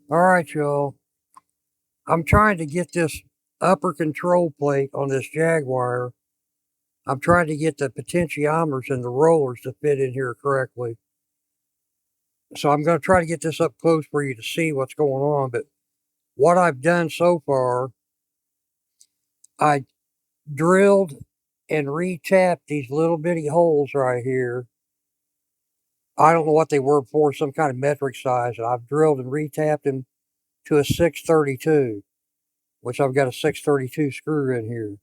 All right, y'all. I'm trying to get this upper control plate on this Jaguar. I'm trying to get the potentiometers and the rollers to fit in here correctly. So I'm going to try to get this up close for you to see what's going on. But what I've done so far, I drilled and re-tapped these little bitty holes right here. I don't know what they were for, some kind of metric size. And I've drilled and re-tapped them to a 632, which I've got a 632 screw in here.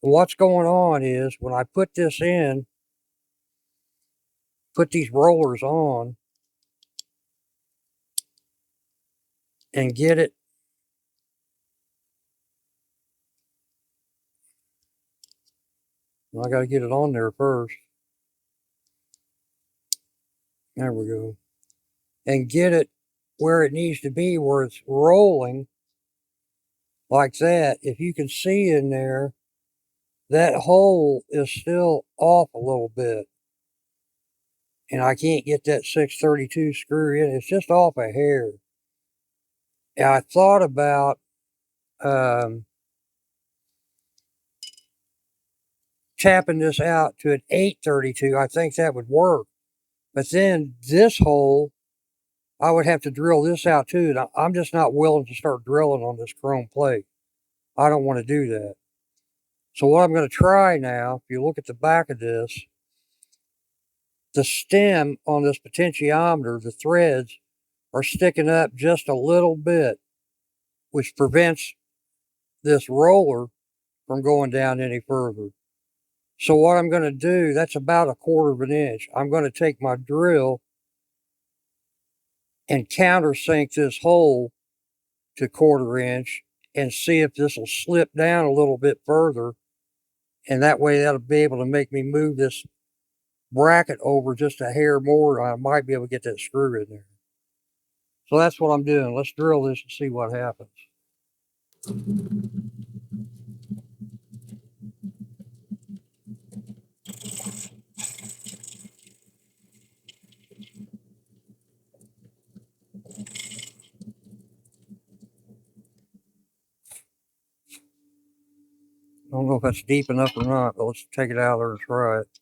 What's going on is when I put this in, put these rollers on, and get it. Well, I got to get it on there first. There we go. And get it where it needs to be, where it's rolling like that. If you can see in there, that hole is still off a little bit. And I can't get that 632 screw in. It's just off a hair. And I thought about um, tapping this out to an 832. I think that would work. But then this hole, I would have to drill this out too. And I'm just not willing to start drilling on this chrome plate. I don't want to do that. So what I'm going to try now, if you look at the back of this, the stem on this potentiometer, the threads are sticking up just a little bit, which prevents this roller from going down any further. So what I'm going to do, that's about a quarter of an inch. I'm going to take my drill and countersink this hole to quarter inch and see if this will slip down a little bit further. And that way that'll be able to make me move this bracket over just a hair more. I might be able to get that screw in there. So that's what I'm doing. Let's drill this and see what happens. I don't know if that's deep enough or not, but let's take it out there and try it.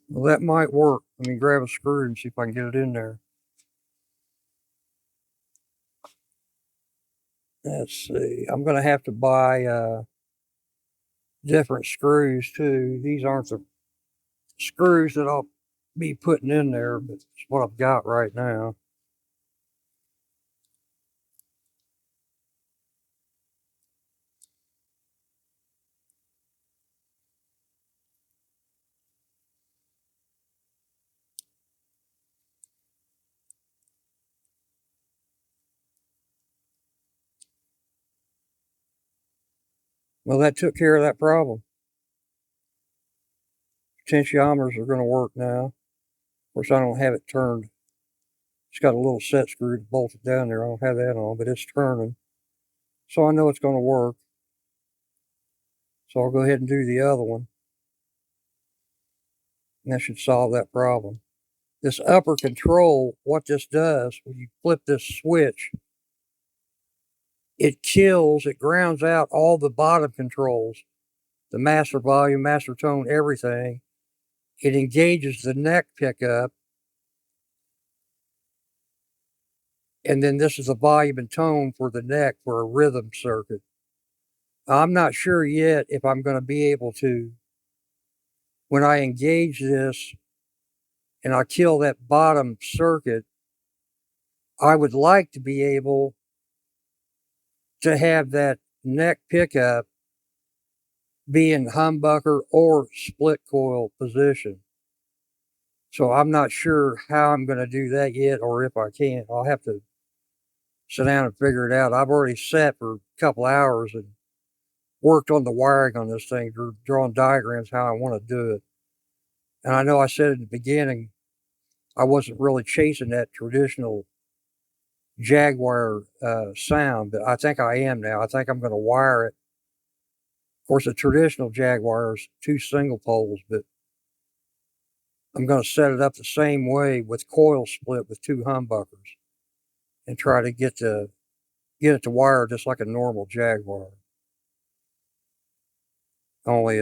Well, that might work. Let me grab a screw and see if I can get it in there. Let's see. I'm going to have to buy different screws too. These aren't the screws that I'll be putting in there, but it's what I've got right now. Well, that took care of that problem. Potentiometers are going to work now. Of course, I don't have it turned. It's got a little set screw to bolt it down there. I don't have that on, but it's turning. So I know it's going to work. So I'll go ahead and do the other one. And that should solve that problem. This upper control, what this does, when you flip this switch, it kills, it grounds out all the bottom controls, the master volume, master tone, everything. It engages the neck pickup. And then this is the volume and tone for the neck for a rhythm circuit. I'm not sure yet if I'm going to be able to, when I engage this and I kill that bottom circuit, I would like to be able to have that neck pickup be in humbucker or split coil position. So I'm not sure how I'm going to do that yet, or if I can. I'll have to sit down and figure it out. I've already sat for a couple hours and worked on the wiring on this thing, drawing diagrams how I want to do it. And I know I said at the beginning I wasn't really chasing that traditional Jaguar sound, but I think I am now. I think I'm going to wire it. Of course, the traditional Jaguar is 2 single poles, but I'm going to set it up the same way with coil split with 2 humbuckers and try to get it to wire just like a normal Jaguar. Only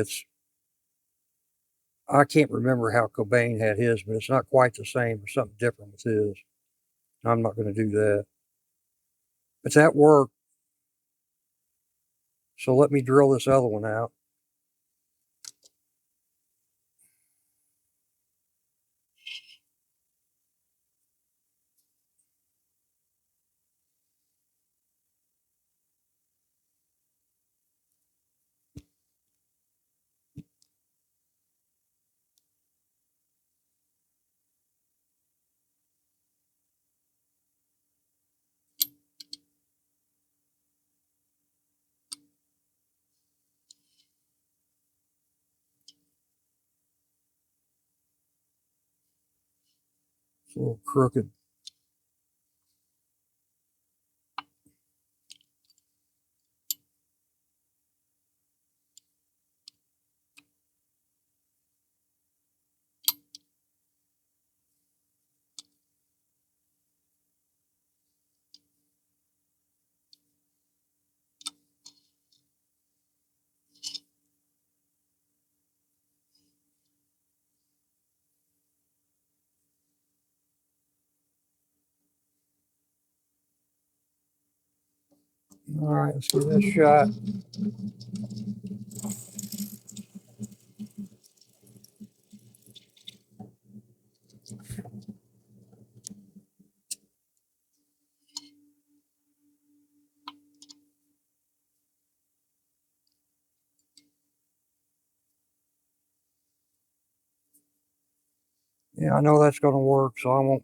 I can't remember how Cobain had his, but it's not quite the same or something different with his. I'm not going to do that. But that worked. So let me drill this other one out. It's a little crooked. All right, let's give this a shot. Yeah, I know that's going to work, so I won't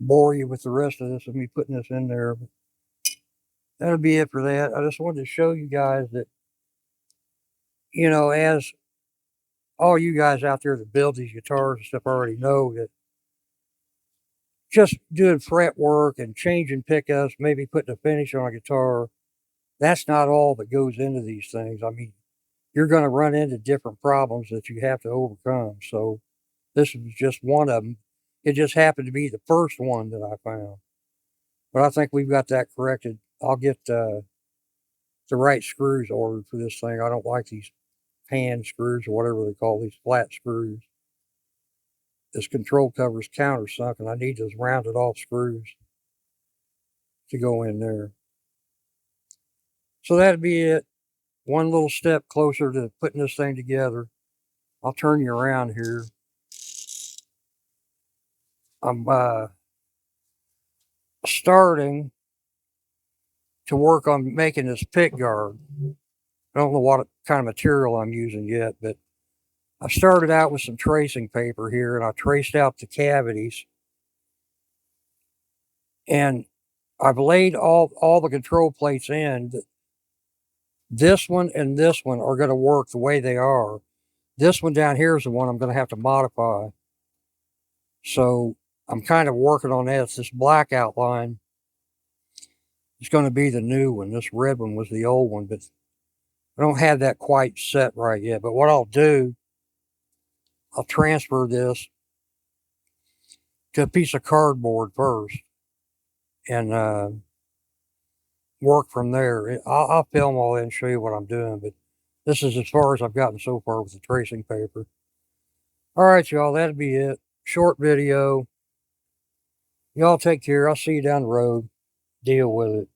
bore you with the rest of this of me putting this in there. But that'll be it for that. I just wanted to show you guys that, as all you guys out there that build these guitars and stuff already know, that just doing fret work and changing pickups, maybe putting a finish on a guitar, that's not all that goes into these things. I mean, you're going to run into different problems that you have to overcome. So this was just one of them. It just happened to be the first one that I found. But I think we've got that corrected. I'll get the right screws ordered for this thing. I don't like these hand screws or whatever they call these flat screws. This control cover is countersunk, and I need those rounded off screws to go in there. So that'd be it. One little step closer to putting this thing together. I'll turn you around here. I'm starting to work on making this pick guard. I don't know what kind of material I'm using yet, but I started out with some tracing paper here, and I traced out the cavities. And I've laid all the control plates in. This one and this one are going to work the way they are. This one down here is the one I'm going to have to modify. So I'm kind of working on that. It's this black outline. It's going to be the new one. This red one was the old one, but I don't have that quite set right yet. But what I'll do, I'll transfer this to a piece of cardboard first and work from there. I'll film all that and show you what I'm doing, but this is as far as I've gotten so far with the tracing paper. All right, y'all, that'll be it. Short video. Y'all take care. I'll see you down the road. Deal with it.